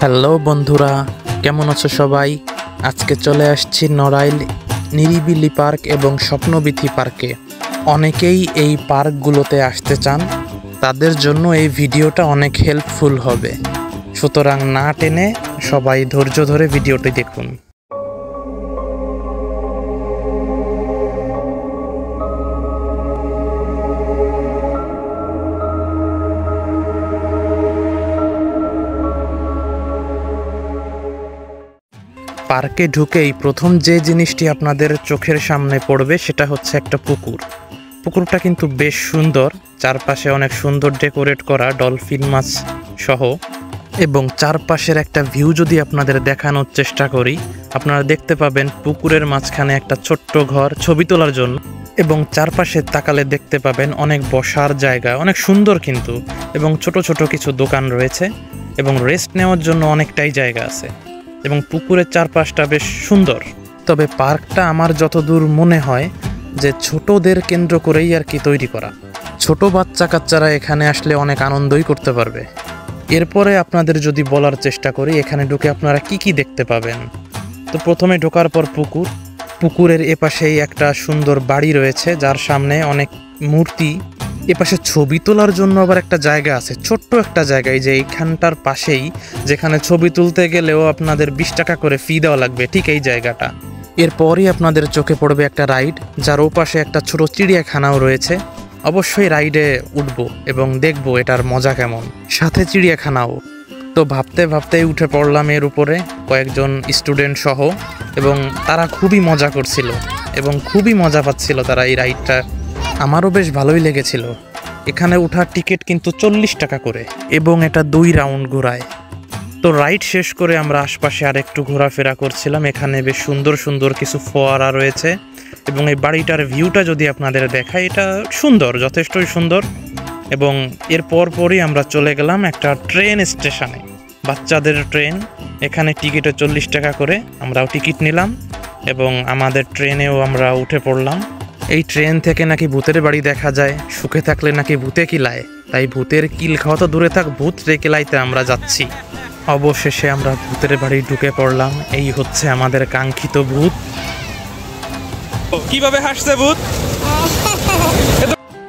Hello বন্ধুরা, কেমন আছো সবাই? আজকে চলে আসছি নড়াইল নিরিবিলি পার্ক এবং স্বপ্নবীথি পার্কে। অনেকেই এই পার্কগুলোতে আসতে চান, তাদের জন্য এই ভিডিওটা অনেক হেল্পফুল হবে। সুতরাং না টেনে সবাই ধৈর্য ধরে ভিডিওটি দেখুন। পার্কে ঢুকেই প্রথম যে জিনিসটি আপনাদের চোখের সামনে পড়বে সেটা হচ্ছে একটা পুকুর। পুকুরটা কিন্তু বেশ সুন্দর, চারপাশে অনেক সুন্দর ডেকোরেট করা ডলফিন মাছ সহ, এবং চারপাশের একটা ভিউ যদি আপনাদের দেখানোর চেষ্টা করি, আপনারা দেখতে পাবেন পুকুরের মাঝখানে একটা ছোট্ট ঘর ছবি তোলার জন্য, এবং চারপাশে তাকালে দেখতে পাবেন অনেক বসার জায়গা, অনেক সুন্দর কিন্তু, এবং ছোট ছোট কিছু দোকান রয়েছে, এবং রেস্ট নেওয়ার জন্য অনেকটাই জায়গা আছে, এবং পুকুরের চারপাশটা বেশ সুন্দর। তবে পার্কটা আমার যতদূর মনে হয় যে ছোটদের কেন্দ্র করেই আর কি তৈরি করা। ছোট বাচ্চা কাচ্চারা এখানে আসলে অনেক আনন্দই করতে পারবে। এরপরে আপনাদের যদি বলার চেষ্টা করি এখানে ঢুকে আপনারা কি কি দেখতে পাবেন, তো প্রথমে ঢোকার পর পুকুরের এপাশেই একটা সুন্দর বাড়ি রয়েছে যার সামনে অনেক মূর্তি। এপাশে ছবি তোলার জন্য আবার একটা জায়গা আছে, ছোট্ট একটা জায়গায়, যে এইখানটার পাশেই, যেখানে ছবি তুলতে গেলেও আপনাদের 20 টাকা করে ফি দেওয়া লাগবে, ঠিক এই জায়গাটা। এরপরই আপনাদের চোখে পড়বে একটা রাইড, যার ওপাশে একটা ছোট চিড়িয়াখানাও রয়েছে। অবশ্যই রাইডে উঠবো এবং দেখবো এটার মজা কেমন, সাথে চিড়িয়াখানাও। তো ভাবতে ভাবতেই উঠে পড়লাম এর উপরে কয়েকজন স্টুডেন্ট সহ, এবং তারা খুবই মজা করছিল এবং খুবই মজা পাচ্ছিল তারা এই রাইডটা। আমারও বেশ ভালোই লেগেছিল। এখানে ওঠার টিকিট কিন্তু 40 টাকা করে, এবং এটা 2 রাউন্ড ঘোরায়। তো রাইড শেষ করে আমরা আশপাশে আরেকটু ঘোরাফেরা করছিলাম। এখানে বেশ সুন্দর সুন্দর কিছু ফোয়ারা রয়েছে, এবং এই বাড়িটার ভিউটা যদি আপনাদের দেখায়, এটা সুন্দর, যথেষ্টই সুন্দর। এবং এর পরপরই আমরা চলে গেলাম একটা ট্রেন স্টেশনে, বাচ্চাদের ট্রেন। এখানে টিকিটও 40 টাকা করে, আমরাও টিকিট নিলাম এবং আমাদের ট্রেনেও আমরা উঠে পড়লাম। এই ট্রেন থেকে নাকি ভূতের বাড়ি দেখা যায়, সুখে থাকলে নাকি ভূতে কিলায়, তাই ভূতের কিল খাওয়া তো দূরে থাক, ভূত রেখে লাইতে আমরা যাচ্ছি। অবশেষে আমরা ভূতের বাড়ি ঢুকে পড়লাম। এই হচ্ছে আমাদের কাঙ্ক্ষিত ভূত। কিভাবে হাসছে ভূত।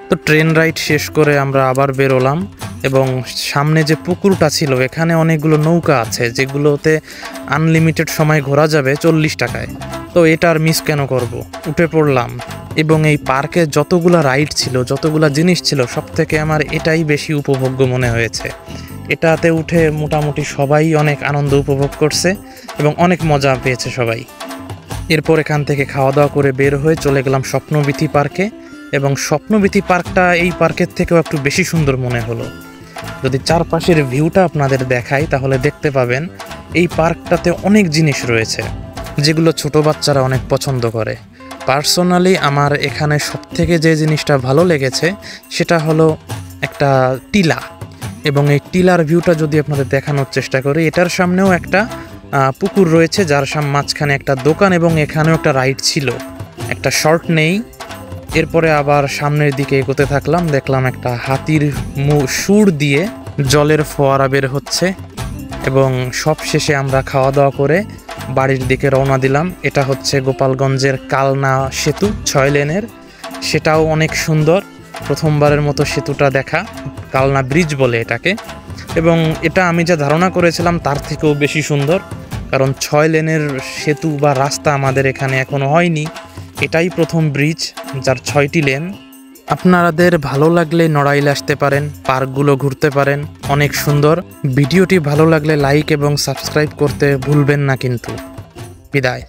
তো ট্রেন রাইড শেষ করে আমরা আবার বেরোলাম, এবং সামনে যে পুকুরটা ছিল এখানে অনেকগুলো নৌকা আছে যেগুলোতে আনলিমিটেড সময় ঘোরা যাবে 40 টাকায়। তো এটা আর মিস কেন করব, উঠে পড়লাম। এবং এই পার্কে যতগুলা রাইড ছিল, যতগুলা জিনিস ছিল, সব থেকে আমার এটাই বেশি উপভোগ্য মনে হয়েছে। এটাতে উঠে মোটামুটি সবাই অনেক আনন্দ উপভোগ করছে এবং অনেক মজা পেয়েছে সবাই। এরপর এখান থেকে খাওয়া দাওয়া করে বের হয়ে চলে গেলাম স্বপ্নবীথি পার্কে, এবং স্বপ্নবীথি পার্কটা এই পার্কের থেকেও একটু বেশি সুন্দর মনে হলো। যদি চারপাশের ভিউটা আপনাদের দেখাই তাহলে দেখতে পাবেন এই পার্কটাতে অনেক জিনিস রয়েছে যেগুলো ছোট বাচ্চারা অনেক পছন্দ করে। পার্সোনালি আমার এখানে সবথেকে যে জিনিসটা ভালো লেগেছে সেটা হলো একটা টিলা, এবং এই টিলার ভিউটা যদি আপনাদের দেখানোর চেষ্টা করি, এটার সামনেও একটা পুকুর রয়েছে যার মাঝখানে একটা দোকান, এবং এখানেও একটা রাইড ছিল, একটা শর্ট নেই। এরপরে আবার সামনের দিকে এগোতে থাকলাম, দেখলাম একটা হাতির সুর দিয়ে জলের ফোয়ারা বের হচ্ছে, এবং সব শেষে আমরা খাওয়া দাওয়া করে বাড়ির দিকে রওনা দিলাম। এটা হচ্ছে গোপালগঞ্জের কালনা সেতু, 6 লেনের, সেটাও অনেক সুন্দর। প্রথমবারের মতো সেতুটা দেখা, কালনা ব্রিজ বলে এটাকে, এবং এটা আমি যা ধারণা করেছিলাম তার থেকেও বেশি সুন্দর, কারণ 6 লেনের সেতু বা রাস্তা আমাদের এখানে এখনো হয়নি। এটাই প্রথম ব্রিজ যার 6টি লেন। আপনাদের ভালো লাগলে নড়াইল আসতে পারেন, পার্কগুলো ঘুরতে পারেন, অনেক সুন্দর। ভিডিওটি ভালো লাগলে লাইক এবং সাবস্ক্রাইব করতে ভুলবেন না কিন্তু। বিদায়।